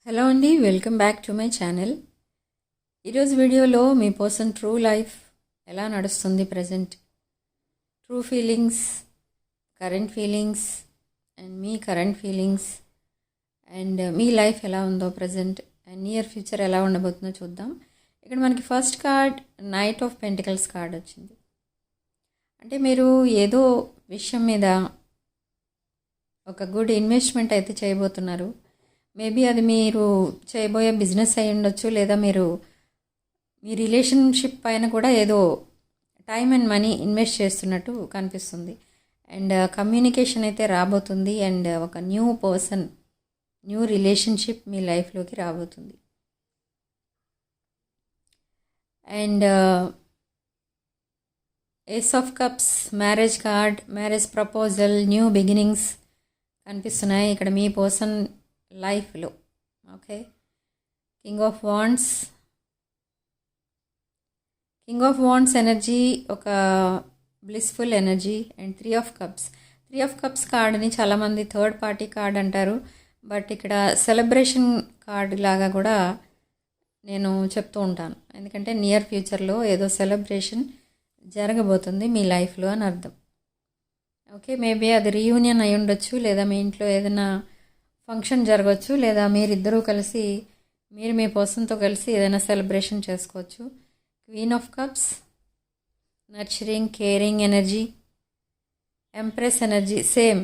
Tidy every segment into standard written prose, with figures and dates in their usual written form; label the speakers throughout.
Speaker 1: Hello అండి, welcome back to my channel. ఈరోజు వీడియోలో మీ పర్సన్ ట్రూ లైఫ్ ఎలా నడుస్తుంది, present true feelings, current feelings and me current feelings and me life ఎలా ఉందో ప్రజెంట్ అండ్ నియర్ ఫ్యూచర్ ఎలా ఉండబోతుందో చూద్దాం. ఇక్కడ మనకి first card knight of pentacles card వచ్చింది. అంటే మీరు ఏదో విషయం మీద ఒక గుడ్ ఇన్వెస్ట్మెంట్ అయితే చేయబోతున్నారు. మేబీ అది మీరు చేయబోయే బిజినెస్ అయి ఉండొచ్చు, లేదా మీరు మీ రిలేషన్షిప్ పైన కూడా ఏదో టైం అండ్ మనీ ఇన్వెస్ట్ చేస్తున్నట్టు కనిపిస్తుంది. అండ్ కమ్యూనికేషన్ అయితే రాబోతుంది అండ్ ఒక న్యూ పర్సన్, న్యూ రిలేషన్షిప్ మీ లైఫ్లోకి రాబోతుంది. And ace of cups, marriage card, marriage proposal, new beginnings కనిపిస్తున్నాయి ఇక్కడ మీ పర్సన్ లైఫ్లో. Okay, king of wands energy ఒక blissful energy. And three of cups కార్డ్ని చాలామంది థర్డ్ పార్టీ కార్డ్ అంటారు, బట్ ఇక్కడ సెలబ్రేషన్ కార్డ్ లాగా కూడా నేను చెప్తూ ఉంటాను. ఎందుకంటే నియర్ ఫ్యూచర్లో ఏదో సెలబ్రేషన్ జరగబోతుంది మీ లైఫ్లో అని అర్థం. ఓకే, మేబీ అది రీయూనియన్ అయి ఉండొచ్చు, లేదా మీ ఇంట్లో ఏదైనా ఫంక్షన్ జరగవచ్చు, లేదా మీరిద్దరూ కలిసి మీరు మీ పర్సన్తో కలిసి ఏదైనా సెలబ్రేషన్ చేసుకోవచ్చు. Queen of cups nurturing, caring energy. Empress energy same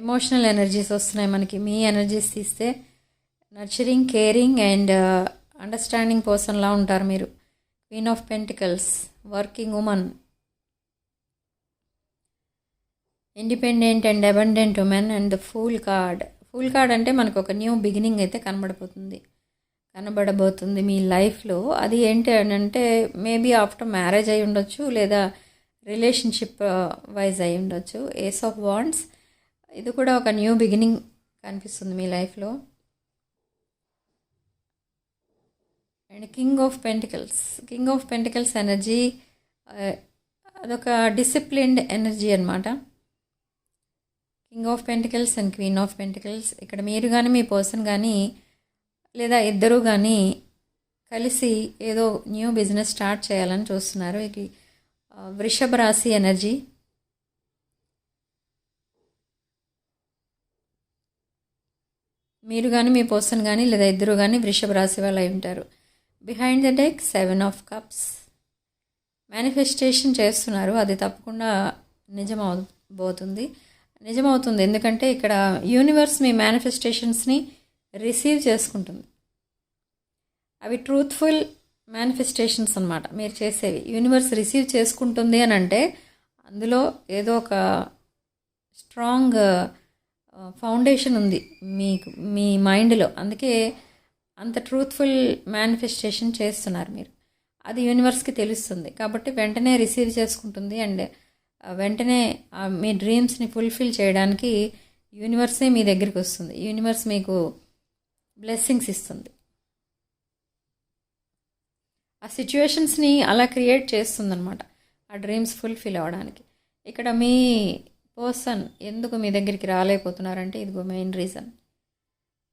Speaker 1: emotional energies వస్తున్నాయి మనకి. మీ ఎనర్జీస్ తీస్తే నర్చరింగ్, కేరింగ్ అండ్ అండర్స్టాండింగ్ పర్సన్లా ఉంటారు మీరు. Queen of pentacles working women, independent and abundant women. And fool card అంటే మనకు ఒక న్యూ బిగినింగ్ అయితే కనబడబోతుంది మీ లైఫ్లో. అది ఏంటి అని అంటే మేబీ ఆఫ్టర్ మ్యారేజ్ అయి ఉండొచ్చు, లేదా రిలేషన్షిప్ వైజ్ అయి ఉండొచ్చు. ఏస్ ఆఫ్ వాండ్స్ ఇది కూడా ఒక న్యూ బిగినింగ్ కనిపిస్తుంది మీ లైఫ్లో. And king of pentacles energy అదొక డిసిప్లిన్డ్ ఎనర్జీ అనమాట. King of pentacles and queen of pentacles. ఇక్కడ మీరు కానీ మీ పర్సన్ కానీ లేదా ఇద్దరు కానీ కలిసి ఏదో న్యూ బిజినెస్ స్టార్ట్ చేయాలని చూస్తున్నారు. ఇది వృషభ రాశి ఎనర్జీ. మీరు కానీ మీ పర్సన్ కానీ లేదా ఇద్దరు కానీ వృషభ రాశి వాళ్ళు అయి ఉంటారు. Behind the deck 7 of cups. Manifestation చేస్తున్నారు, అది తప్పకుండా నిజమవుతుంది. ఎందుకంటే ఇక్కడ యూనివర్స్ మీ మేనిఫెస్టేషన్స్ని రిసీవ్ చేసుకుంటుంది. అవి ట్రూత్ఫుల్ మేనిఫెస్టేషన్స్ అన్నమాట. మీరు చేసేవి యూనివర్స్ రిసీవ్ చేసుకుంటుంది అని అంటే అందులో ఏదో ఒక స్ట్రాంగ్ ఫౌండేషన్ ఉంది మీ మైండ్లో. అందుకే అంత ట్రూత్ఫుల్ మేనిఫెస్టేషన్ చేస్తున్నారు మీరు. అది యూనివర్స్కి తెలుస్తుంది కాబట్టి వెంటనే రిసీవ్ చేసుకుంటుంది. అండ్ వెంటనే మీ డ్రీమ్స్ని ఫుల్ఫిల్ చేయడానికి యూనివర్సే మీ దగ్గరికి వస్తుంది. యూనివర్స్ మీకు బ్లెస్సింగ్స్ ఇస్తుంది. ఆ సిచ్యువేషన్స్ని అలా క్రియేట్ చేస్తుందన్నమాట ఆ డ్రీమ్స్ ఫుల్ఫిల్ అవ్వడానికి. ఇక్కడ మీ పర్సన్ ఎందుకు మీ దగ్గరికి రాలేకపోతున్నారంటే ఇదిగో మెయిన్ రీజన్.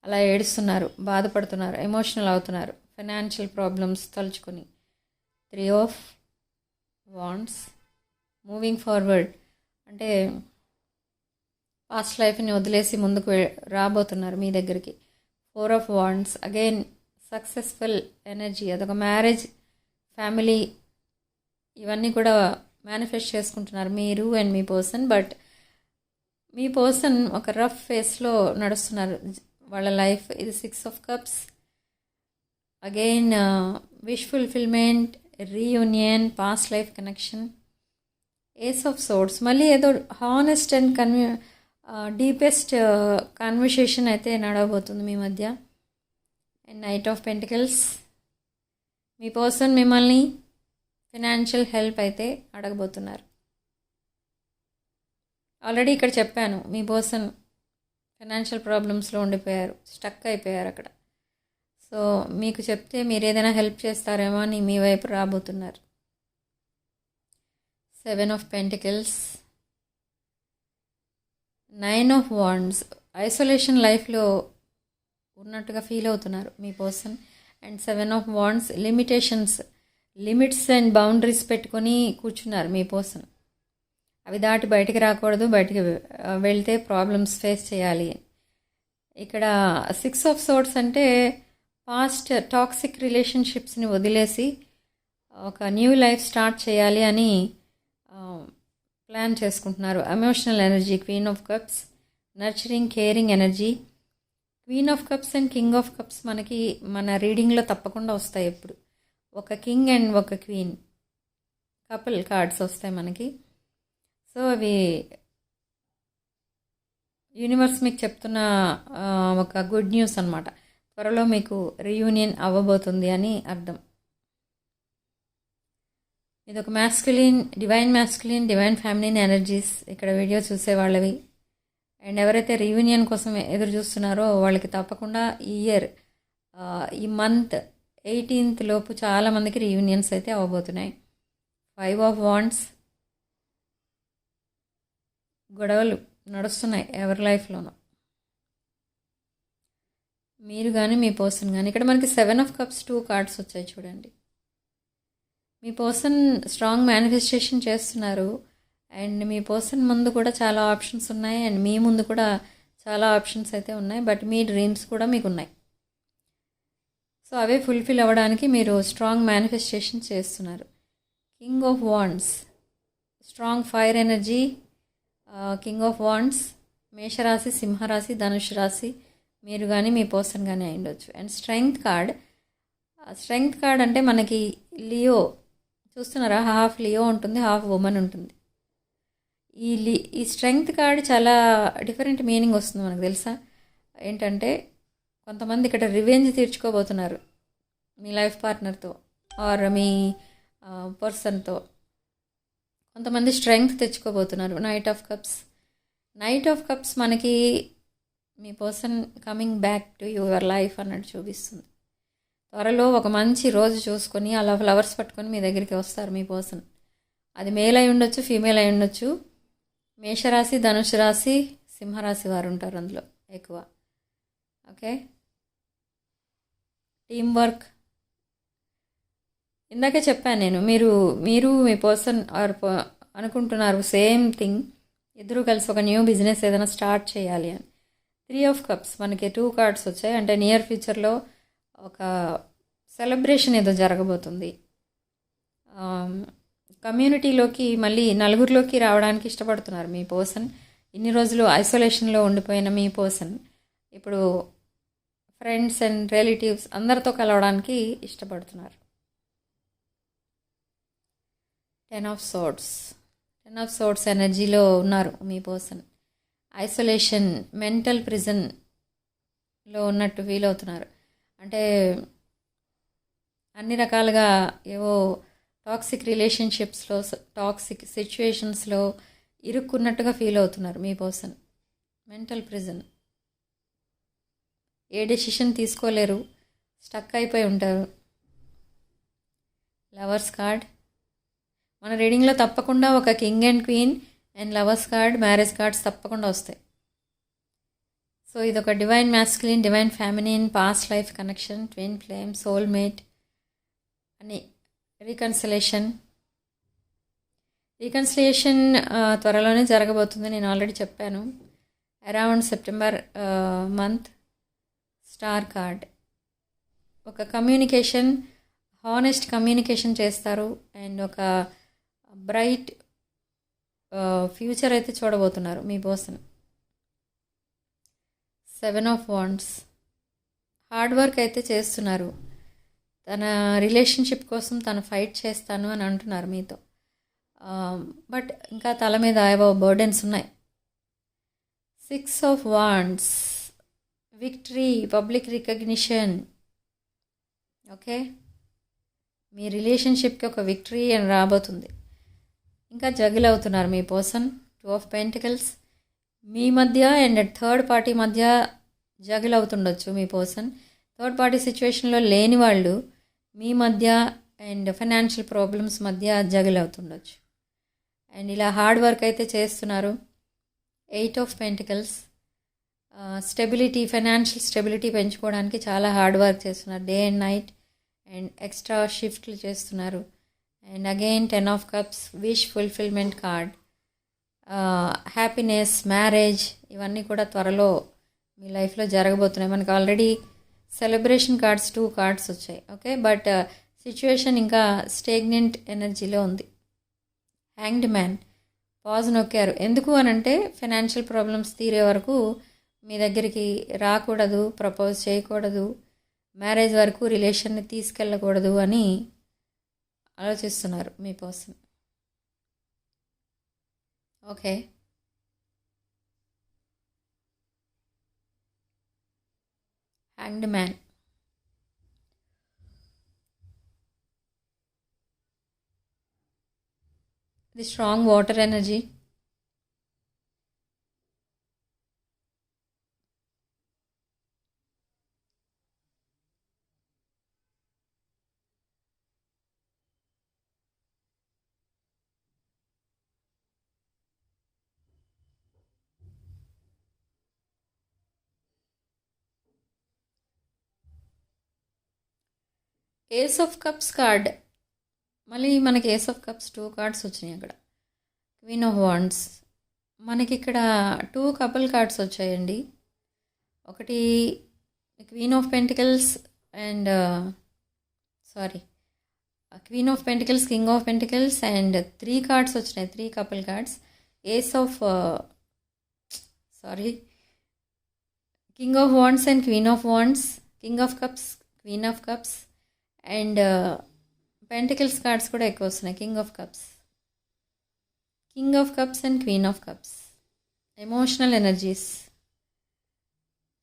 Speaker 1: అలా ఏడుస్తున్నారు, బాధపడుతున్నారు, ఎమోషనల్ అవుతున్నారు, ఫైనాన్షియల్ ప్రాబ్లమ్స్ తలుచుకొని. 3 ఆఫ్ వాండ్స్ మూవింగ్ ఫార్వర్డ్ అంటే పాస్ట్ లైఫ్ని వదిలేసి ముందుకు రాబోతున్నారు మీ దగ్గరికి. 4 of wands again successful energy. అదొక మ్యారేజ్, ఫ్యామిలీ ఇవన్నీ కూడా మేనిఫెస్ట్ చేసుకుంటున్నారు మీరు అండ్ మీ పర్సన్. బట్ మీ పర్సన్ ఒక రఫ్ ఫేస్లో నడుస్తున్నారు వాళ్ళ లైఫ్. ఇది 6 of cups again wish fulfillment, reunion, past life connection. Ace of swords మళ్ళీ ఏదో హానెస్ట్ అండ్ డీపెస్ట్ కన్వర్సేషన్ అయితే నడవబోతుంది మీ మధ్య. And knight of pentacles me person మిమ్మల్ని ఫైనాన్షియల్ హెల్ప్ అయితే అడగబోతున్నారు. ఆల్రెడీ ఇక్కడ చెప్పాను, మీ పర్సన్ ఫైనాన్షియల్ ప్రాబ్లమ్స్లో ఉండిపోయారు, స్టక్ అయిపోయారు అక్కడ. సో మీకు చెప్తే మీరు ఏదైనా హెల్ప్ చేస్తారేమో అని మీ వైపు రాబోతున్నారు. 7 of pentacles, 9 of wands. Isolation లైఫ్లో ఉన్నట్టుగా ఫీల్ అవుతున్నారు మీ person. And 7 of wands limits and boundaries పెట్టుకొని కూర్చున్నారు మీ పర్సన్. అవి దాటి బయటికి రాకూడదు, బయటికి వెళ్తే ప్రాబ్లమ్స్ ఫేస్ చేయాలి. ఇక్కడ 6 ఆఫ్ సోర్డ్స్ అంటే పాస్ట్ టాక్సిక్ రిలేషన్షిప్స్ని వదిలేసి ఒక న్యూ లైఫ్ స్టార్ట్ చేయాలి అని ప్లాన్ చేసుకుంటున్నారు. Emotional energy queen of cups, nurturing caring energy. Queen of cups and king of cups మనకి మన రీడింగ్లో తప్పకుండా వస్తాయి. ఎప్పుడు ఒక కింగ్ అండ్ ఒక క్వీన్ కపుల్ కార్డ్స్ వస్తాయి మనకి. సో అవి యూనివర్స్ మీకు చెప్తున్న ఒక గుడ్ న్యూస్ అనమాట. త్వరలో మీకు రీయూనియన్ అవ్వబోతుంది అని అర్థం. ఇది ఒక డివైన్ ఫ్యామిలీన్ ఎనర్జీస్ ఇక్కడ వీడియో చూసే వాళ్ళవి. అండ్ ఎవరైతే రీయూనియన్ కోసం ఎదురు చూస్తున్నారో వాళ్ళకి తప్పకుండా ఈ మంత్ 18th లోపు చాలామందికి రీయూనియన్స్ అయితే అవ్వబోతున్నాయి. 5 ఆఫ్ వాండ్స్, గొడవలు నడుస్తున్నాయి ఎవరి లైఫ్లోనూ, మీరు కానీ మీ పర్సన్ కానీ. ఇక్కడ మనకి 7 ఆఫ్ కప్స్ 2 కార్డ్స్ వచ్చాయి చూడండి. మీ పర్సన్ స్ట్రాంగ్ మేనిఫెస్టేషన్ చేస్తున్నారు. అండ్ మీ పర్సన్ ముందు కూడా చాలా ఆప్షన్స్ ఉన్నాయి, అండ్ మీ ముందు కూడా చాలా ఆప్షన్స్ అయితే ఉన్నాయి. బట్ మీ డ్రీమ్స్ కూడా మీకు ఉన్నాయి. సో అవే ఫుల్ఫిల్ అవ్వడానికి మీరు స్ట్రాంగ్ మేనిఫెస్టేషన్ చేస్తున్నారు. King of wands, strong fire energy. King of wands మేషరాశి, సింహరాశి, ధనుష్ రాశి మీరు కానీ మీ పర్సన్ కానీ అయి ఉండొచ్చు. అండ్ స్ట్రెంగ్త్ కార్డ్ అంటే మనకి లియో చూస్తున్నారా, హాఫ్ లియో ఉంటుంది, హాఫ్ ఉమెన్ ఉంటుంది. ఈ స్ట్రెంగ్త్ కార్డ్ చాలా డిఫరెంట్ మీనింగ్ వస్తుంది మనకు తెలుసా. ఏంటంటే కొంతమంది ఇక్కడ రివెంజ్ తీర్చుకోబోతున్నారు మీ లైఫ్ పార్ట్నర్తో ఆర్ మీ పర్సన్తో. కొంతమంది స్ట్రెంగ్త్ తెచ్చుకోబోతున్నారు. నైట్ ఆఫ్ కప్స్ మనకి మీ person coming back to your life అన్నట్టు చూపిస్తుంది. త్వరలో ఒక మంచి రోజు చూసుకొని అలా ఫ్లవర్స్ పట్టుకొని మీ దగ్గరికి వస్తారు మీ పర్సన్. అది మేల్ అయి ఉండొచ్చు, ఫీమేల్ అయి ఉండొచ్చు. మేషరాశి, ధనుష్ రాశి, సింహరాశి వారు ఉంటారు అందులో ఎక్కువ. ఓకే, టీమ్ వర్క్ ఇందాకే చెప్పాను నేను. మీరు మీ పర్సన్ అనుకుంటున్నారు సేమ్ థింగ్, ఇద్దరు కలిసి ఒక న్యూ బిజినెస్ ఏదైనా స్టార్ట్ చేయాలి అని. 3 ఆఫ్ కప్స్ మనకి 2 కార్డ్స్ వచ్చాయి. అంటే నియర్ ఫ్యూచర్లో ఒక సెలబ్రేషన్ ఏదో జరగబోతుంది. కమ్యూనిటీలోకి మళ్ళీ నలుగురిలోకి రావడానికి ఇష్టపడుతున్నారు మీ పర్సన్. ఇన్ని రోజులు ఐసోలేషన్లో ఉండిపోయిన మీ పర్సన్ ఇప్పుడు ఫ్రెండ్స్ అండ్ రిలేటివ్స్ అందరితో కలవడానికి ఇష్టపడుతున్నారు. 10 ఆఫ్ సోర్డ్స్ ఎనర్జీలో ఉన్నారు మీ పర్సన్. ఐసోలేషన్, మెంటల్ ప్రిజన్లో ఉన్నట్టు ఫీల్ అవుతున్నారు. అంటే అన్ని రకాలుగా ఏవో టాక్సిక్ రిలేషన్షిప్స్లో, టాక్సిక్ సిచ్యువేషన్స్లో ఇరుక్కున్నట్టుగా ఫీల్ అవుతున్నారు మీ పర్సన్. మెంటల్ ప్రిజన్, ఏ డెసిషన్ తీసుకోలేరు, స్టక్ అయిపోయి ఉంటారు. లవర్స్ కార్డ్ మన రీడింగ్లో తప్పకుండా ఒక king and queen and lovers card, marriage cards తప్పకుండా వస్తాయి. సో ఇది ఒక divine masculine, divine feminine, past life connection, twin flame, soulmate అని. రీకన్సిలేషన్ త్వరలోనే జరగబోతుంది. నేను ఆల్రెడీ చెప్పాను. Around September month. Star card ఒక కమ్యూనికేషన్, హానెస్ట్ కమ్యూనికేషన్ చేస్తారు. అండ్ ఒక బ్రైట్ ఫ్యూచర్ అయితే చూడబోతున్నారు మీ person. 7 of wands hard work అయితే చేస్తున్నారు. తన రిలేషన్షిప్ కోసం తను ఫైట్ చేస్తాను అని అంటున్నారు మీతో. బట్ ఇంకా తల మీద ఏవో బర్డెన్స్ ఉన్నాయి. 6 of wands victory, public recognition. Okay, మీ రిలేషన్షిప్కి ఒక విక్టరీ అని రాబోతుంది. ఇంకా జగిల్ అవుతున్నారు మీ పర్సన్. 2 ఆఫ్ పెంటికల్స్ మీ మధ్య అండ్ థర్డ్ పార్టీ మధ్య జగిల్ అవుతుండొచ్చు మీ పర్సన్. థర్డ్ పార్టీ సిచ్యువేషన్లో లేని వాళ్ళు మీ మధ్య అండ్ ఫైనాన్షియల్ ప్రాబ్లమ్స్ మధ్య జగిల్ అవుతుండొచ్చు. అండ్ ఇలా హార్డ్ వర్క్ అయితే చేస్తున్నారు. 8 of pentacles stability, financial stability పెంచుకోవడానికి చాలా హార్డ్ వర్క్ చేస్తున్నారు, day and night, and extra షిఫ్ట్లు చేస్తున్నారు. And again 10 of cups, wish fulfilment card, happiness, marriage, ఇవన్నీ కూడా త్వరలో మీ లైఫ్లో జరగబోతున్నాయి. మనకు ఆల్రెడీ సెలబ్రేషన్ కార్డ్స్ 2 కార్డ్స్ వచ్చాయి. ఓకే, బట్ సిచ్యువేషన్ ఇంకా స్టేగ్నెంట్ ఎనర్జీలో ఉంది. హ్యాంగ్డ్ మ్యాన్, పాజ్ నొక్కారు. ఎందుకు అనంటే ఫైనాన్షియల్ ప్రాబ్లమ్స్ తీరే వరకు మీ దగ్గరికి రాకూడదు, ప్రపోజ్ చేయకూడదు, మ్యారేజ్ వరకు రిలేషన్ని తీసుకెళ్ళకూడదు అని ఆలోచిస్తున్నారు మీ person. Okay, hanged man, the strong water energy, ace of cups card. మళ్ళీ మనకి ఏస్ ఆఫ్ కప్స్ 2 కార్డ్స్ వచ్చినాయి. అక్కడ క్వీన్ ఆఫ్ వాండ్స్, మనకి ఇక్కడ 2 కపుల్ కార్డ్స్ వచ్చాయండి. ఒకటి queen of pentacles and queen of pentacles, king of pentacles, and 3 cards వచ్చినాయి, 3 couple cards. Ace of king of wands and queen of wands, king of cups, queen of cups, and pentacles cards కూడా ఎక్కువ వస్తున్నాయి. King of cups and queen of cups. Emotional energies,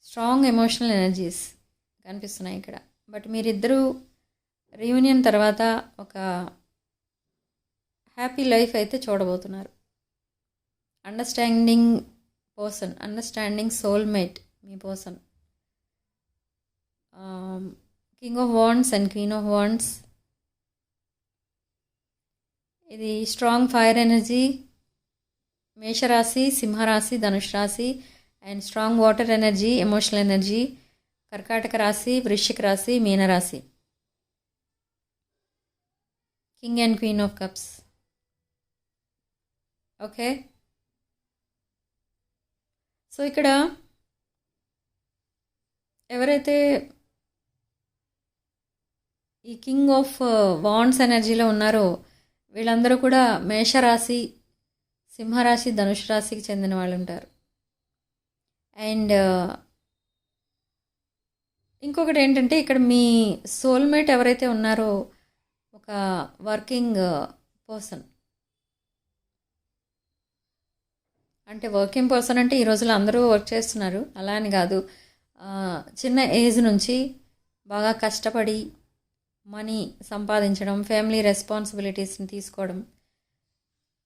Speaker 1: strong emotional energies కనిపిస్తున్నాయి ఇక్కడ. But మీరిద్దరూ reunion తర్వాత ఒక happy life అయితే చూడబోతున్నారు. Understanding person, understanding soulmate me person. King of wands and queen of wands, ఇది స్ట్రాంగ్ ఫైర్ ఎనర్జీ, మేషరాశి, సింహరాశి, ధనుష్ రాశి, and strong water energy, emotional energy, కర్కాటక రాశి, వృశ్చిక రాశి, మీనరాశి. King and queen of cups. Okay, so ఇక్కడ ఎవరైతే ఈ కింగ్ ఆఫ్ వాండ్స్ ఎనర్జీలో ఉన్నారో వీళ్ళందరూ కూడా మేషరాశి, సింహరాశి, ధనుష్ రాశికి చెందిన వాళ్ళు ఉంటారు. అండ్ ఇంకొకటి ఏంటంటే ఇక్కడ మీ సోల్మేట్ ఎవరైతే ఉన్నారో ఒక వర్కింగ్ పర్సన్. అంటే వర్కింగ్ పర్సన్ అంటే ఈ రోజుల్లో అందరూ వర్క్ చేస్తున్నారు అలా అని కాదు. చిన్న ఏజ్ నుంచి బాగా కష్టపడి మనీ సంపాదించడం, ఫ్యామిలీ రెస్పాన్సిబిలిటీస్ని తీసుకోవడం,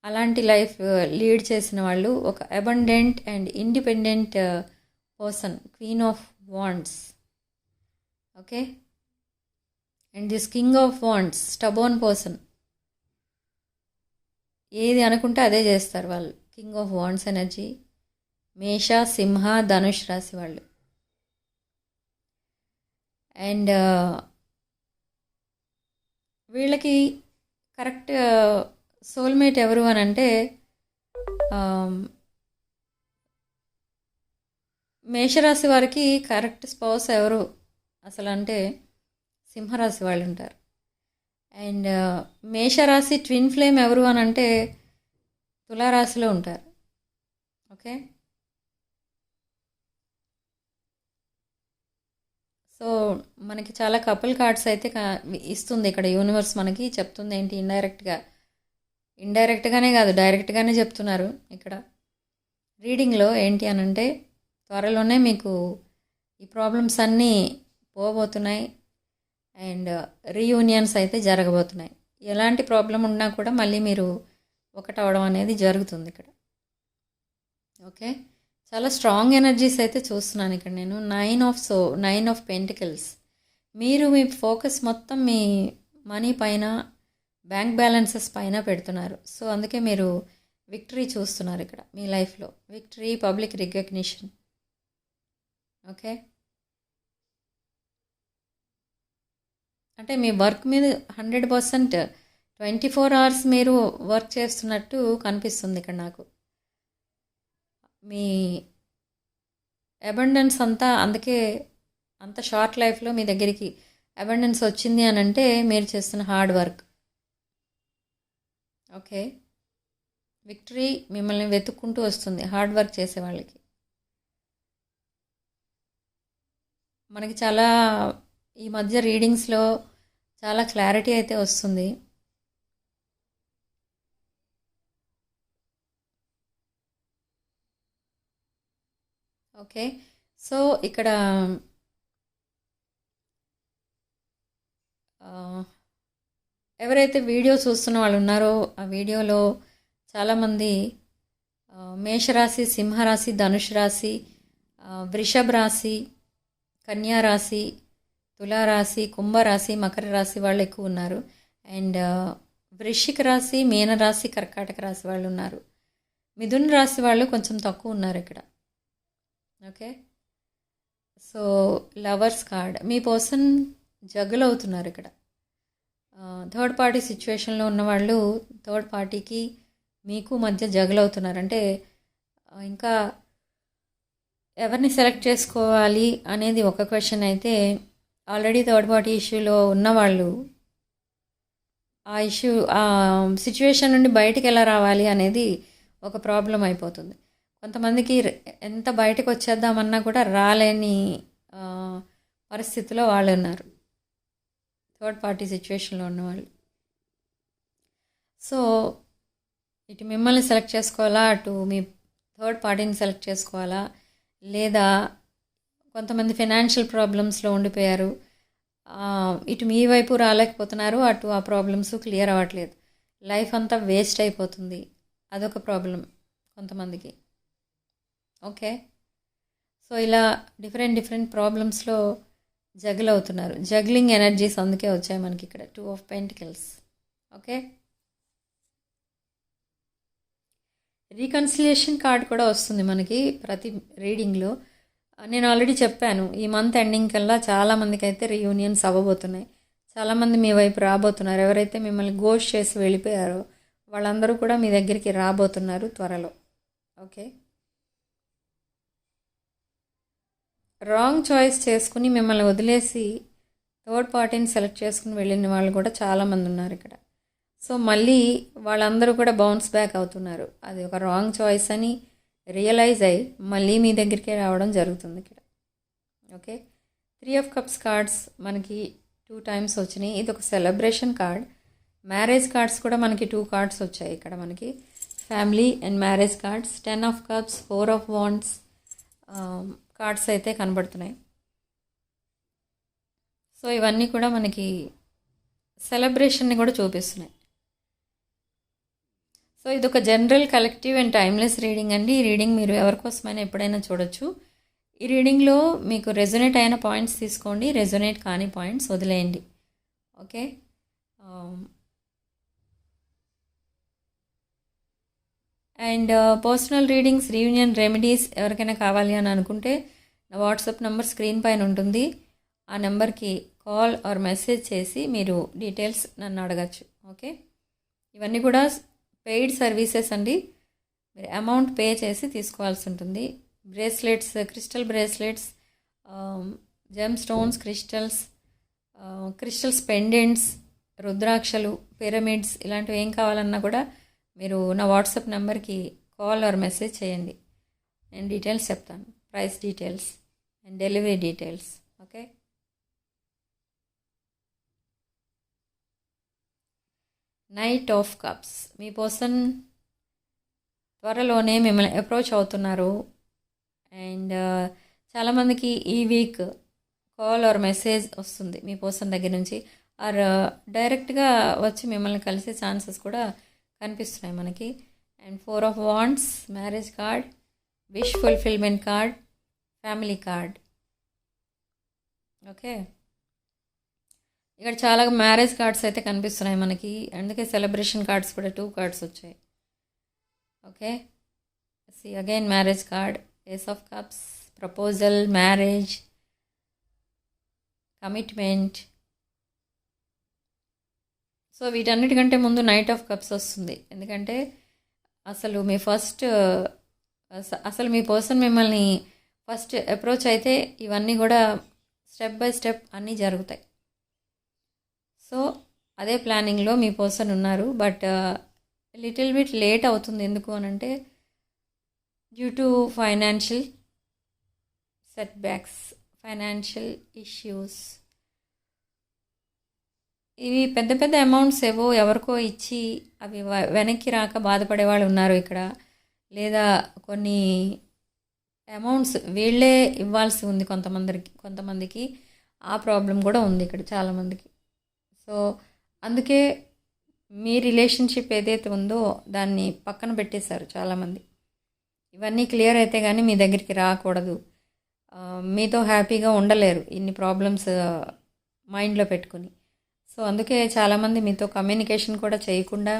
Speaker 1: అలాంటి లైఫ్ లీడ్ చేసిన వాళ్ళు ఒక abundant and independent person, queen of wands. Okay, and this king of wands stubborn person. ఏది అనుకుంటే అదే చేస్తారు వాళ్ళు. కింగ్ ఆఫ్ వాండ్స్ ఎనర్జీ, మేష, సింహ, ధనుష్ రాశి వాళ్ళు. అండ్ వీళ్ళకి కరెక్ట్ సోల్మేట్ ఎవరు అని అంటే మేషరాశి వారికి కరెక్ట్ స్పౌస్ ఎవరు అసలు అంటే సింహరాశి వాళ్ళు ఉంటారు. అండ్ మేషరాశి ట్విన్ ఫ్లేమ్ ఎవరు అని అంటే తులారాశిలో ఉంటారు. ఓకే, సో మనకి చాలా కపుల్ కార్డ్స్ అయితే ఇస్తుంది ఇక్కడ యూనివర్స్. మనకి చెప్తుంది ఏంటి, ఇండైరెక్ట్గానే కాదు డైరెక్ట్గానే చెప్తున్నారు ఇక్కడ రీడింగ్లో. ఏంటి అని అంటే త్వరలోనే మీకు ఈ ప్రాబ్లమ్స్ అన్నీ పోబోతున్నాయి అండ్ రీయూనియన్స్ అయితే జరగబోతున్నాయి. ఎలాంటి ప్రాబ్లం ఉన్నా కూడా మళ్ళీ మీరు ఒకటవడం అనేది జరుగుతుంది ఇక్కడ. ఓకే, చాలా స్ట్రాంగ్ ఎనర్జీస్ అయితే చూస్తున్నాను ఇక్కడ నేను. 9 ఆఫ్ పెంటికల్స్. మీరు మీ ఫోకస్ మొత్తం మీ మనీ పైన, బ్యాంక్ బ్యాలెన్సెస్ పైన పెడుతున్నారు. సో అందుకే మీరు విక్టరీ చూస్తున్నారు ఇక్కడ మీ లైఫ్లో. Victory, public recognition, okay. అంటే మీ వర్క్ మీద 100% 24 అవర్స్ మీరు వర్క్ చేస్తున్నట్టు కనిపిస్తుంది ఇక్కడ నాకు. మీ అబండెన్స్ అంతా అందుకే అంత షార్ట్ లైఫ్లో మీ దగ్గరికి అబండెన్స్ వచ్చింది అని అంటే మీరు చేస్తున్న హార్డ్ వర్క్. ఓకే. విక్టరీ మిమ్మల్ని వెతుక్కుంటూ వస్తుంది హార్డ్ వర్క్ చేసే వాళ్ళకి. మనకి చాలా ఈ మధ్య రీడింగ్స్లో చాలా క్లారిటీ అయితే వస్తుంది. ఓకే. సో ఇక్కడ ఎవరైతే వీడియో చూస్తున్న వాళ్ళు ఉన్నారో ఆ వీడియోలో చాలామంది మేషరాశి, సింహరాశి, ధనుష్ రాశి, వృషభ రాశి, కన్యా రాశి, తులారాశి, కుంభరాశి, మకర రాశి వాళ్ళు ఎక్కువ ఉన్నారు. అండ్ వృశ్చిక రాశి, మీనరాశి, కర్కాటక రాశి వాళ్ళు ఉన్నారు. మిథున రాశి వాళ్ళు కొంచెం తక్కువ ఉన్నారు ఇక్కడ. ఓకే. సో లవర్స్ కార్డ్, మీ పర్సన్ జగ్గులు అవుతున్నారు ఇక్కడ. థర్డ్ పార్టీ సిచ్యువేషన్లో ఉన్నవాళ్ళు థర్డ్ పార్టీకి మీకు మధ్య జగ్గులు అవుతున్నారు. అంటే ఇంకా ఎవరిని సెలెక్ట్ చేసుకోవాలి అనేది ఒక క్వశ్చన్ అయితే, ఆల్రెడీ థర్డ్ పార్టీ ఇష్యూలో ఉన్నవాళ్ళు ఆ ఇష్యూ ఆ సిచ్యువేషన్ నుండి బయటికి ఎలా రావాలి అనేది ఒక ప్రాబ్లం అయిపోతుంది. కొంతమందికి ఎంత బయటకు వచ్చేద్దామన్నా కూడా రాలేని పరిస్థితిలో వాళ్ళు ఉన్నారు థర్డ్ పార్టీ సిచ్యువేషన్లో ఉన్నవాళ్ళు. సో ఇటు మిమ్మల్ని సెలెక్ట్ చేసుకోవాలా, అటు మీ థర్డ్ పార్టీని సెలెక్ట్ చేసుకోవాలా, లేదా కొంతమంది ఫైనాన్షియల్ ప్రాబ్లమ్స్లో ఉండిపోయారు, ఇటు మీ వైపు రాలేకపోతున్నారు, అటు ఆ ప్రాబ్లమ్స్ క్లియర్ అవ్వట్లేదు, లైఫ్ అంతా వేస్ట్ అయిపోతుంది, అదొక ప్రాబ్లం కొంతమందికి. ఓకే. సో ఇలా డిఫరెంట్ ప్రాబ్లమ్స్లో జగిల్ అవుతున్నారు. జగ్లింగ్ ఎనర్జీస్ అందుకే వచ్చాయి మనకి ఇక్కడ 2 of Pentacles. Okay. Reconciliation card కూడా వస్తుంది మనకి ప్రతి రీడింగ్లో. నేను ఆల్రెడీ చెప్పాను, ఈ మంత్ ఎండింగ్ కల్లా చాలామందికి అయితే రీయూనియన్స్ అవ్వబోతున్నాయి. చాలామంది మీ వైపు రాబోతున్నారు. ఎవరైతే మిమ్మల్ని గోస్ట్ చేసి వెళ్ళిపోయారో వాళ్ళందరూ కూడా మీ దగ్గరికి రాబోతున్నారు త్వరలో. ఓకే. రాంగ్ చాయిస్ చేసుకుని మిమ్మల్ని వదిలేసి థర్డ్ పార్టీని సెలెక్ట్ చేసుకుని వెళ్ళిన వాళ్ళు కూడా చాలామంది ఉన్నారు ఇక్కడ. సో మళ్ళీ వాళ్ళందరూ కూడా బౌన్స్ బ్యాక్ అవుతున్నారు. అది ఒక రాంగ్ చాయిస్ అని రియలైజ్ అయ్యి మళ్ళీ మీ దగ్గరికే రావడం జరుగుతుంది ఇక్కడ. ఓకే. 3 of Cups కార్డ్స్ మనకి 2 times వచ్చినాయి. ఇది ఒక సెలబ్రేషన్ కార్డ్. మ్యారేజ్ కార్డ్స్ కూడా మనకి 2 cards వచ్చాయి ఇక్కడ మనకి. Family and marriage cards. 10 of Cups, 4 of Wands cards అయితే కనబడుతున్నాయి. సో ఇవన్నీ కూడా మనకి సెలబ్రేషన్ని కూడా చూపిస్తున్నాయి. సో ఇది ఒక general, collective and timeless reading అండి. ఈ రీడింగ్ మీరు ఎవరికోసమైనా ఎప్పుడైనా చూడొచ్చు. ఈ రీడింగ్లో మీకు రెజొనేట్ అయిన పాయింట్స్ తీసుకోండి, రెజొనేట్ కాని పాయింట్స్ వదిలేయండి. Okay. And personal readings, reunion remedies ఎవరికైనా కావాలి అని అనుకుంటే నా వాట్సాప్ నెంబర్ స్క్రీన్ పైన ఉంటుంది. ఆ నెంబర్కి కాల్ ఆర్ మెసేజ్ చేసి మీరు డీటెయిల్స్ నన్ను అడగచ్చు. ఓకే. ఇవన్నీ కూడా పెయిడ్ సర్వీసెస్ అండి. మీరు అమౌంట్ పే చేసి తీసుకోవాల్సి ఉంటుంది. Bracelets, crystal bracelets, gem stones, crystals pendants, రుద్రాక్షలు, పిరమిడ్స్ ఇలాంటివి ఏం కావాలన్నా కూడా మీరు నా వాట్సాప్ నెంబర్కి కాల్ ఆర్ మెసేజ్ చేయండి. నేను డీటెయిల్స్ చెప్తాను, price details and delivery details. Okay. Night of cups, me person త్వరలోనే మిమ్మల్ని అప్రోచ్ అవుతున్నారు. అండ్ చాలామందికి ఈ వీక్ కాల్ ఆర్ మెసేజ్ వస్తుంది మీ పర్సన్ దగ్గర నుంచి, ఆర్ డైరెక్ట్గా వచ్చి మిమ్మల్ని కలిసే ఛాన్సెస్ కూడా కనిపిస్తున్నాయి మనకి. And 4 of Wands marriage card, wish fulfilment card, family card. Okay. ఇక్కడ చాలా మ్యారేజ్ కార్డ్స్ అయితే కనిపిస్తున్నాయి మనకి, అందుకే సెలబ్రేషన్ కార్డ్స్ కూడా 2 cards వచ్చాయి. Okay. See again marriage card, ace of cups, proposal, marriage, commitment. So వీటన్నిటికంటే ముందు నైట్ ఆఫ్ కప్స్ వస్తుంది. ఎందుకంటే అసలు మీ అసలు మీ పర్సన్ మిమ్మల్ని ఫస్ట్ అప్రోచ్ అయితే ఇవన్నీ కూడా స్టెప్ బై స్టెప్ అన్నీ జరుగుతాయి. సో అదే ప్లానింగ్లో మీ పర్సన్ ఉన్నారు. బట్ లిటిల్ బిట్ లేట్ అవుతుంది. ఎందుకు అనంటే due to financial set backs, financial issues. ఇవి పెద్ద పెద్ద అమౌంట్స్ ఏవో ఎవరికో ఇచ్చి అవి వెనక్కి రాక బాధపడే వాళ్ళు ఉన్నారు ఇక్కడ. లేదా కొన్ని అమౌంట్స్ వీళ్ళే ఇవ్వాల్సి ఉంది కొంతమందికి. ఆ ప్రాబ్లం కూడా ఉంది ఇక్కడ చాలామందికి. సో అందుకే మీ రిలేషన్షిప్ ఏదైతే ఉందో దాన్ని పక్కన పెట్టేశారు చాలామంది. ఇవన్నీ క్లియర్ అయితే కానీ మీ దగ్గరికి రాకూడదు, మీతో హ్యాపీగా ఉండలేరు ఇన్ని ప్రాబ్లమ్స్ మైండ్లో పెట్టుకుని. సో అందుకే చాలామంది మీతో కమ్యూనికేషన్ కూడా చేయకుండా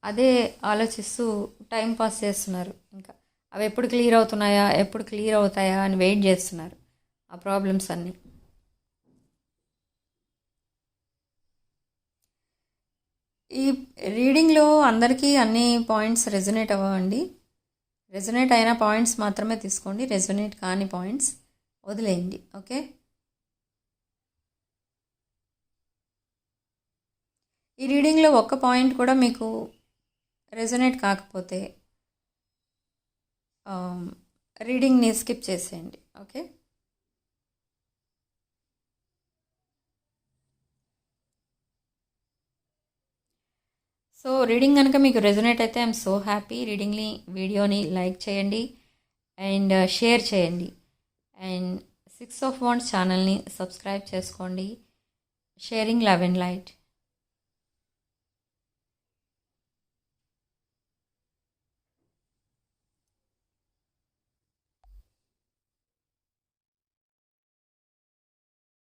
Speaker 1: అదే ఆలోచిస్తూ టైం పాస్ చేస్తున్నారు. ఇంకా అవి ఎప్పుడు క్లియర్ అవుతాయా అని వెయిట్ చేస్తున్నారు ఆ ప్రాబ్లమ్స్ అన్నీ. ఈ రీడింగ్లో అందరికీ అన్ని పాయింట్స్ రెజొనేట్ అవ్వండి. రెజొనేట్ అయిన పాయింట్స్ మాత్రమే తీసుకోండి, రెజొనేట్ కాని పాయింట్స్ వదిలేయండి. ఓకే, ఈ రీడింగ్లో ఒక్క పాయింట్ కూడా మీకు రెజొనేట్ కాకపోతే రీడింగ్ని స్కిప్ చేసేయండి. ఓకే, సో రీడింగ్ కనుక మీకు రెజొనేట్ అయితే ఐఎమ్ సో హ్యాపీ. వీడియోని లైక్ చేయండి అండ్ షేర్ చేయండి. అండ్ 6 of Wands ఛానల్ని సబ్స్క్రైబ్ చేసుకోండి. Sharing love and light.